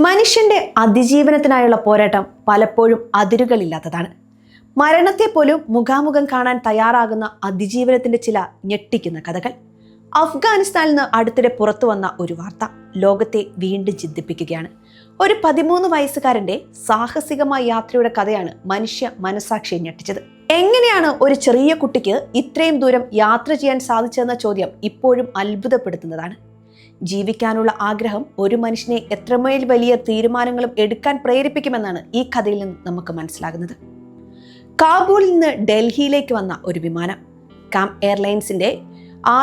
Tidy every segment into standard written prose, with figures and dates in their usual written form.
മനുഷ്യന്റെ അതിജീവനത്തിനായുള്ള പോരാട്ടം പലപ്പോഴും അതിരുകളില്ലാത്തതാണ്. മരണത്തെ പോലും മുഖാമുഖം കാണാൻ തയ്യാറാകുന്ന അതിജീവനത്തിന്റെ ചില ഞെട്ടിക്കുന്ന കഥകൾ. അഫ്ഗാനിസ്ഥാനിൽ നിന്ന് അടുത്തിടെ പുറത്തു വന്ന ഒരു വാർത്ത ലോകത്തെ വീണ്ടും ചിന്തിപ്പിക്കുകയാണ്. ഒരു 13 വയസ്സുകാരന്റെ സാഹസികമായ യാത്രയുടെ കഥയാണ് മനുഷ്യ മനസാക്ഷിയെ ഞെട്ടിച്ചത്. എങ്ങനെയാണ് ഒരു ചെറിയ കുട്ടിക്ക് ഇത്രയും ദൂരം യാത്ര ചെയ്യാൻ സാധിച്ചതെന്ന ചോദ്യം ഇപ്പോഴും അത്ഭുതപ്പെടുത്തുന്നതാണ്. ജീവിക്കാനുള്ള ആഗ്രഹം ഒരു മനുഷ്യനെ എത്രമേൽ വലിയ തീരുമാനങ്ങളും എടുക്കാൻ പ്രേരിപ്പിക്കുമെന്നാണ് ഈ കഥയിൽ നിന്ന് നമുക്ക് മനസ്സിലാകുന്നത്. കാബൂളിൽ നിന്ന് ഡൽഹിയിലേക്ക് വന്ന ഒരു വിമാനം, കാം എയർലൈൻസിന്റെ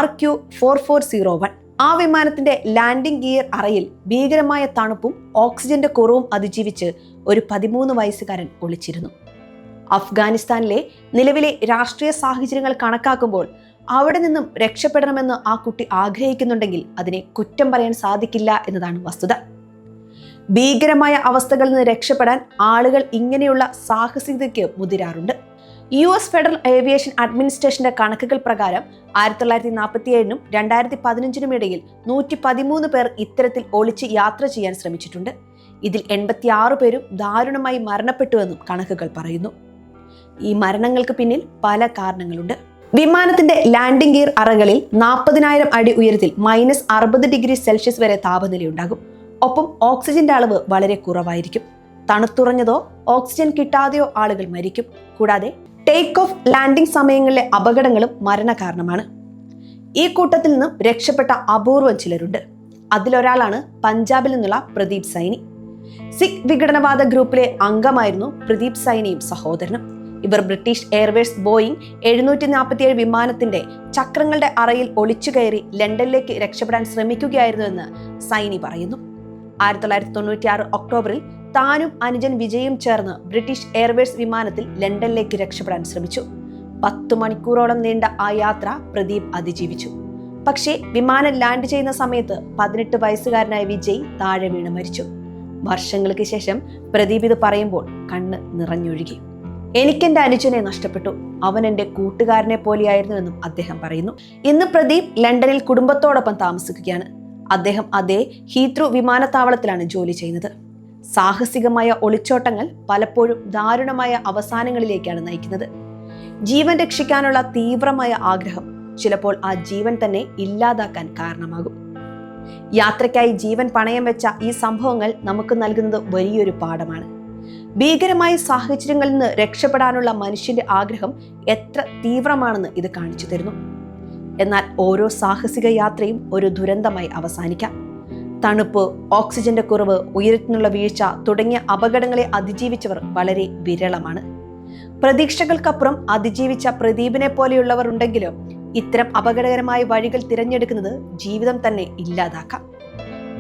RQ4401. ആ വിമാനത്തിന്റെ ലാൻഡിംഗ് ഗിയർ അറയിൽ ഭീകരമായ തണുപ്പും ഓക്സിജന്റെ കുറവും അതിജീവിച്ച് ഒരു 13 വയസ്സുകാരൻ ഒളിച്ചിരുന്നു. അഫ്ഗാനിസ്ഥാനിലെ നിലവിലെ രാഷ്ട്രീയ സാഹചര്യങ്ങൾ കണക്കാക്കുമ്പോൾ അവിടെ നിന്നും രക്ഷപ്പെടണമെന്ന് ആ കുട്ടി ആഗ്രഹിക്കുന്നുണ്ടെങ്കിൽ അതിനെ കുറ്റം പറയാൻ സാധിക്കില്ല എന്നതാണ് വസ്തുത. ഭീകരമായ അവസ്ഥകളിൽ നിന്ന് രക്ഷപ്പെടാൻ ആളുകൾ ഇങ്ങനെയുള്ള സാഹസികതയ്ക്ക് മുതിരാറുണ്ട്. US ഫെഡറൽ ഏവിയേഷൻ അഡ്മിനിസ്ട്രേഷന്റെ കണക്കുകൾ പ്രകാരം 1947 2015 ഇടയിൽ 113 പേർ ഇത്തരത്തിൽ ഒളിച്ച് യാത്ര ചെയ്യാൻ ശ്രമിച്ചിട്ടുണ്ട്. ഇതിൽ 86 പേരും ദാരുണമായി മരണപ്പെട്ടുവെന്നും കണക്കുകൾ പറയുന്നു. ഈ മരണങ്ങൾക്ക് പിന്നിൽ പല കാരണങ്ങളുണ്ട്. വിമാനത്തിന്റെ ലാൻഡിംഗ് ഗിയർ അറകളിൽ 40,000 അടി ഉയരത്തിൽ -60°C വരെ താപനിലയുണ്ടാകും. ഒപ്പം ഓക്സിജന്റെ അളവ് വളരെ കുറവായിരിക്കും. തണുത്തുറഞ്ഞതോ ഓക്സിജൻ കിട്ടാതെയോ ആളുകൾ മരിക്കും. കൂടാതെ ടേക്ക് ഓഫ് ലാൻഡിംഗ് സമയങ്ങളിലെ അപകടങ്ങളും മരണകാരണമാണ്. ഈ കൂട്ടത്തിൽ നിന്നും രക്ഷപ്പെട്ട അപൂർവം ചിലരുണ്ട്. അതിലൊരാളാണ് പഞ്ചാബിൽ നിന്നുള്ള പ്രദീപ് സൈനി. സിഖ് വിഘടനവാദ ഗ്രൂപ്പിലെ അംഗമായിരുന്നു പ്രദീപ് സൈനിയും സഹോദരനും. ഇവർ ബ്രിട്ടീഷ് എയർവേസ് ബോയിങ് 747 വിമാനത്തിന്റെ ചക്രങ്ങളുടെ അറയിൽ ഒളിച്ചു കയറി ലണ്ടനിലേക്ക് രക്ഷപ്പെടാൻ ശ്രമിക്കുകയായിരുന്നുവെന്ന് സൈനി പറയുന്നു. 1996 ഒക്ടോബറിൽ താനും അനുജൻ വിജയും ചേർന്ന് ബ്രിട്ടീഷ് എയർവേസ് വിമാനത്തിൽ ലണ്ടനിലേക്ക് രക്ഷപ്പെടാൻ ശ്രമിച്ചു. 10 മണിക്കൂറോളം നീണ്ട ആ യാത്ര പ്രദീപ് അതിജീവിച്ചു. പക്ഷേ വിമാനം ലാൻഡ് ചെയ്യുന്ന സമയത്ത് 18 വയസ്സുകാരനായ വിജയ് താഴെ വീണ് മരിച്ചു. വർഷങ്ങൾക്ക് ശേഷം പ്രദീപ് ഇത് പറയുമ്പോൾ കണ്ണ് നിറഞ്ഞൊഴുകി. എനിക്കെന്റെ അനുജനെ നഷ്ടപ്പെട്ടു, അവൻ എൻ്റെ കൂട്ടുകാരനെ പോലെയായിരുന്നുവെന്നും അദ്ദേഹം പറയുന്നു. ഇന്ന് പ്രദീപ് ലണ്ടനിൽ കുടുംബത്തോടൊപ്പം താമസിക്കുകയാണ്. അദ്ദേഹം അതേ ഹീത്രൂ വിമാനത്താവളത്തിലാണ് ജോലി ചെയ്യുന്നത്. സാഹസികമായ ഒളിച്ചോട്ടങ്ങൾ പലപ്പോഴും ദാരുണമായ അവസാനങ്ങളിലേക്കാണ് നയിക്കുന്നത്. ജീവൻ രക്ഷിക്കാനുള്ള തീവ്രമായ ആഗ്രഹം ചിലപ്പോൾ ആ ജീവൻ തന്നെ ഇല്ലാതാക്കാൻ കാരണമാകും. യാത്രയ്ക്കായി ജീവൻ പണയം വെച്ച ഈ സംഭവങ്ങൾ നമുക്ക് നൽകുന്നത് വലിയൊരു പാഠമാണ്. ഭീകരമായ സാഹചര്യങ്ങളിൽ നിന്ന് രക്ഷപ്പെടാനുള്ള മനുഷ്യന്റെ ആഗ്രഹം എത്ര തീവ്രമാണെന്ന് ഇത് കാണിച്ചു തരുന്നു. എന്നാൽ ഓരോ സാഹസിക യാത്രയും ഒരു ദുരന്തമായി അവസാനിക്കാം. തണുപ്പ്, ഓക്സിജന്റെ കുറവ്, ഉയരത്തിനുള്ള വീഴ്ച തുടങ്ങിയ അപകടങ്ങളെ അതിജീവിച്ചവർ വളരെ വിരളമാണ്. പ്രതീക്ഷകൾക്കപ്പുറം അതിജീവിച്ച പ്രദീപിനെ പോലെയുള്ളവർ ഉണ്ടെങ്കിലും ഇത്തരം അപകടകരമായ വഴികൾ തിരഞ്ഞെടുക്കുന്നത് ജീവിതം തന്നെ ഇല്ലാതാക്കാം.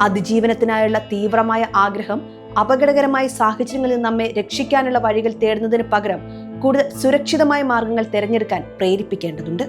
അതിജീവനത്തിനായുള്ള തീവ്രമായ ആഗ്രഹം അപകടകരമായ സാഹചര്യങ്ങളിൽ നമ്മെ രക്ഷിക്കാനുള്ള വഴികൾ തേടുന്നതിന് പകരം കൂടുതൽ സുരക്ഷിതമായ മാർഗങ്ങൾ തിരഞ്ഞെടുക്കാൻ പ്രേരിപ്പിക്കേണ്ടതുണ്ട്.